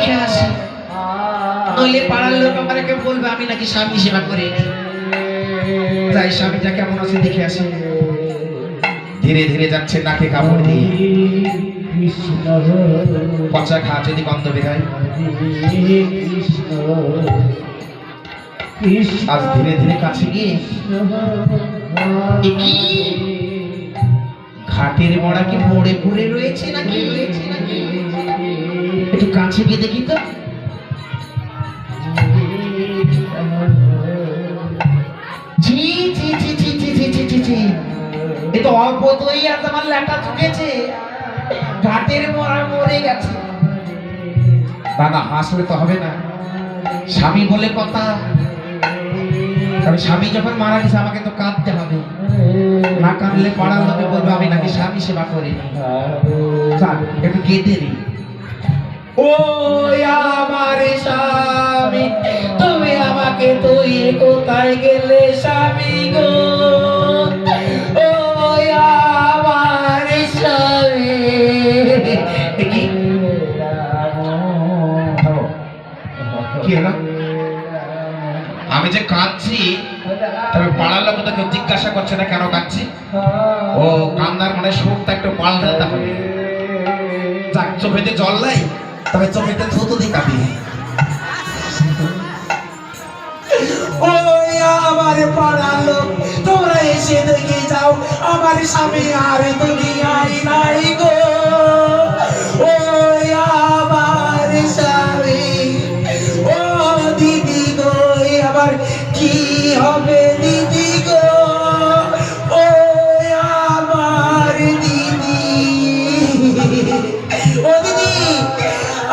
দেখে আসি, নইলে পাড়ার লোক আমাকে বলবে আমি নাকি স্বামী সেবা করি। তাই স্বামীটা কেমন আছে দেখে আসি। ধীরে ধীরে যাচ্ছে নাকে কাপড় দিয়ে, পচা খা যদি গন্ধ বেরোয়। আজ ধীরে ধীরে কাছে গিয়ে ঘাটের মরা কি মরে পড়ে রয়েছে নাকি? একটু কাছে গিয়ে দেখি তো। জি জি জি জি জি জি জি জি জি, এ তো অল্প দই আর তোমার ল্যাটা চুকেছে, ঘাটের মরা মরে গেছে। না না, হাসলে তো হবে না, স্বামী বলে কথা। তবে স্বামী যখন মারা গেছে আমাকে তো কাঁদতে হবে, না কাঁদলে পাড়ার লোকে বলবে আমি নাকি স্বামী সেবা করিনি। একটু কেঁদে দিই। ও আমার স্বামী, তুমি আমাকে তুই কোথায় গেলে স্বামী গো? ও আমার স্বামী। কি হলো? আমি যে কাঁদছি, তবে পাড়ার লোক তো কেউ জিজ্ঞাসা করছে না কেন কাঁদছি। ও কান্নার মানে সুরটা একটু পাল্টাতে হবে। যাক, চোখেতে জল নাই, তবে চোখেতে থুতু দি কাঁদি। ওই আমার পাড়ার লোক, তোমরা এসে দেখে যাও আমার স্বামী আর দুনিয়ায় নাই গো। ওই আমার স্বামী, ও দিদি গো, আবার কি হবে দিদি গো? ও আমার দিদি, ও দিদি,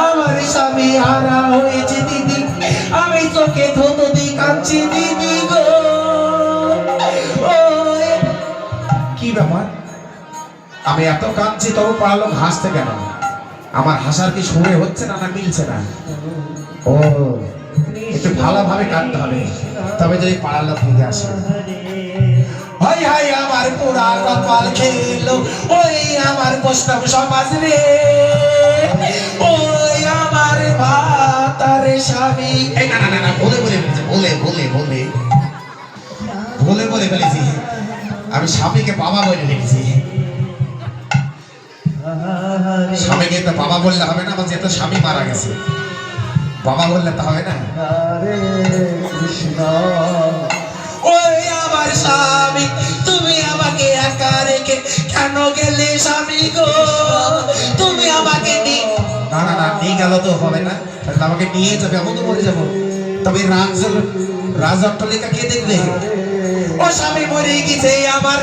আমার স্বামী হারা হয়েছে দিদি, আমি চোখে ধুতো দি কাঁদছি দিদি গো। কি ব্যাপার, আমি এত কাঁদছি তবু পাড়ার লোক হাসতে কেন? আমার হাসার কি সুরে হচ্ছে না, না মিলছে না? ও, একটু ভালোভাবে কাঁদতে হবে, তবে যদি পাড়ার লোক ফিরে আসে। হাই হাই আমার পুরা কপাল খেলো, ওই আমার বৈষ্ণব সমাজ রে, ওই আমার ভাতার স্বামী। না না না না, বলে বলে ফেলেছি, বলে বলে বলে বলে বলে ফেলেছি। আমি স্বামীকে বাবা বলে রেখেছি। স্বামীকে তো বাবা বললে হবে না, আমার যেহেতু স্বামী মারা গেছে, বাবা বললে তো হবে না। ওই আমার স্বামী, তুমি আমাকে একা রেখে কেন গেলে স্বামী গো? তুমি আমাকে না না না, নিয়ে গেল তো হবে না, আমাকে নিয়ে যাবে, আমি তো মরে যাবো। তবে রাজঅট্টালিকা কে দেখবে? ও স্বামী মরে গেছে আমার,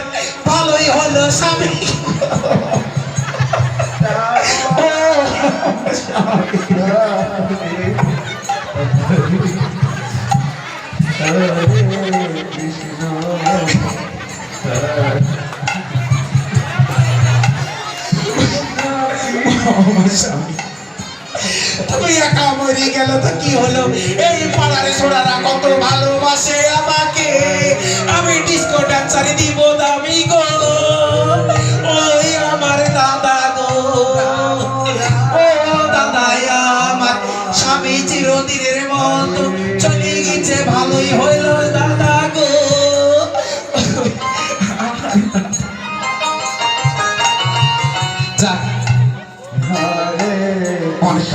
ভালোই হলো স্বামী। তুমি একা মরে গেল তো কি হলো? এই পাড়ার ছোড়ারা কত ভালোবাসে আমাকে, আমি ডিস্কো ডান্সারে দিব দামি গো। ওই আমার দাদা গো, ও দাদা, আমার স্বামী চিরদিনের মতো চলে গেছে, ভালোই হইল দাদা গো। যাক, অনেক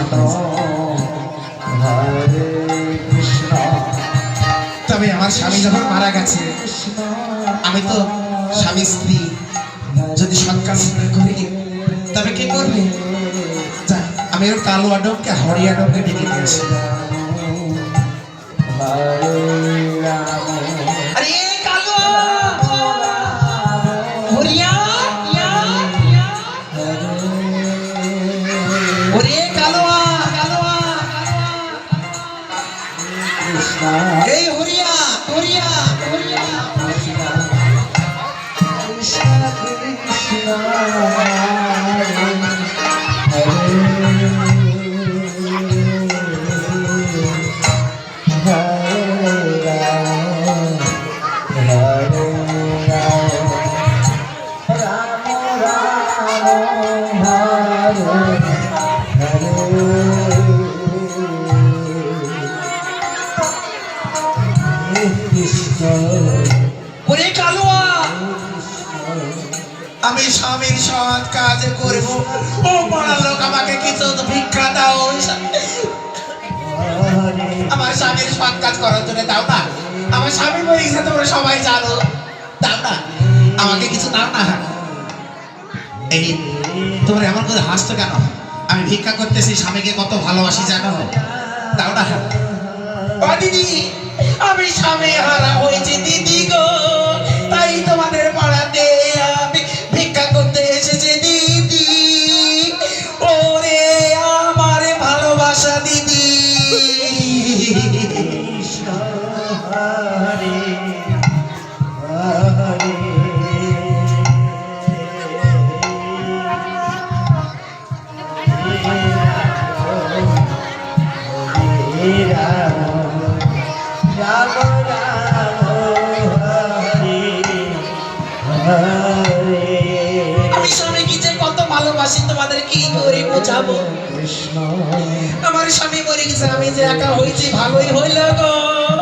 তবে আমার স্বামী যখন মারা গেছে, আমি তো স্বামী স্ত্রী, যদি সৎ কাজ না করি তবে কে করবে? যাক, আমি ওর কালো আডমকে হরিয়া আডমকে ডেকে দিয়েছি। আরে কালো হরিয়া, ওরে কালোয়া কালোয়া, এই হরিয়া হরিয়া হরিয়া, ওরে কালুয়া, আমি স্বামীর সৎ কাজ করব, ও পাড়ার লোক আমাকে কিছু তো ভিক্ষা দাও। আমার স্বামীর সৎ কাজ করার জন্য দাও না। আমার স্বামী মরে গেছে, তোমরা সবাই জানো। দাও না, আমাকে কিছু দাও না। এই তোমরা এমন করে হাসছো কেন? আমি ভিক্ষা করতেছি, স্বামীকে কত ভালোবাসি জানো। দাও না। ও দিদি, আমি স্বামী হারা হয়েছি দিদি গো, তাই তোমাদের পাড়াতে আমি ভিক্ষা করতে এসেছি দিদি। ওরে আমার ভালোবাসা দিদি। আমি স্বামীকে যে কত ভালোবাসি তোমাদের কি করে বোঝাবো। আমার স্বামী মরে গেছে, আমি যে একা হয়েছি, ভালোই হইল গো।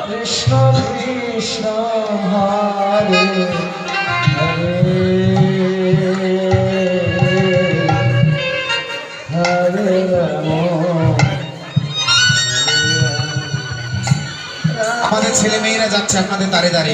কৃষ্ণ কৃষ্ণ হরে হরে হরে রাম। আমাদের ছেলে মেয়েরা যাচ্ছে আপনাদের দাঁড়ে দাঁড়িয়ে।